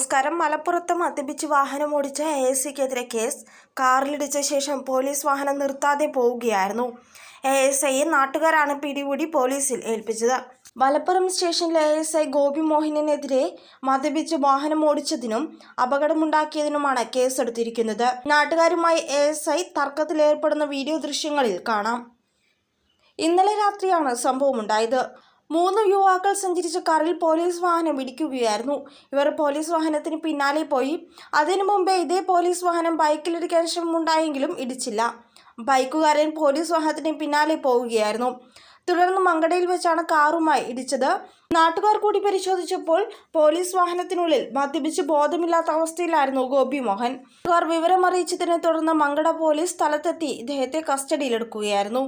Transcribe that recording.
നമസ്കാരം. മലപ്പുറത്ത് മദ്യപിച്ച് വാഹനമോടിച്ച ASIക്കെതിരെ കേസ്. കാറിലിടിച്ച ശേഷം പോലീസ് വാഹനം നിർത്താതെ പോവുകയായിരുന്നു. ASIയെ നാട്ടുകാരാണ് പിടികൂടി പോലീസിൽ ഏൽപ്പിച്ചത്. മലപ്പുറം സ്റ്റേഷനിലെ ASI ഗോപി മോഹനനെതിരെ മദ്യപിച്ച് വാഹനമോടിച്ചതിനും അപകടമുണ്ടാക്കിയതിനുമാണ് കേസെടുത്തിരിക്കുന്നത്. നാട്ടുകാരുമായി ASI തർക്കത്തിലേർപ്പെടുന്ന വീഡിയോ ദൃശ്യങ്ങളിൽ കാണാം. ഇന്നലെ രാത്രിയാണ് സംഭവമുണ്ടായത്. 3 യുവാക്കൾ സഞ്ചരിച്ച കാറിൽ പോലീസ് വാഹനം ഇടിക്കുകയായിരുന്നു. ഇവർ പോലീസ് വാഹനത്തിന് പിന്നാലെ പോയി. അതിനു മുമ്പേ ഇതേ പോലീസ് വാഹനം ബൈക്കിലിടിക്കാൻ ശ്രമമുണ്ടായെങ്കിലും ഇടിച്ചില്ല. ബൈക്കുകാരൻ പോലീസ് വാഹനത്തിന് പിന്നാലെ പോവുകയായിരുന്നു. തുടർന്ന് മങ്കടയിൽ വെച്ചാണ് കാറുമായി ഇടിച്ചത്. നാട്ടുകാർ കൂടി പരിശോധിച്ചപ്പോൾ പോലീസ് വാഹനത്തിനുള്ളിൽ മദ്യപിച്ച് ബോധമില്ലാത്ത അവസ്ഥയിലായിരുന്നു ഗോപി മോഹൻ. നാട്ടുകാർ വിവരമറിയിച്ചതിനെ തുടർന്ന് മങ്കട പോലീസ് സ്ഥലത്തെത്തി ഇദ്ദേഹത്തെ കസ്റ്റഡിയിലെടുക്കുകയായിരുന്നു.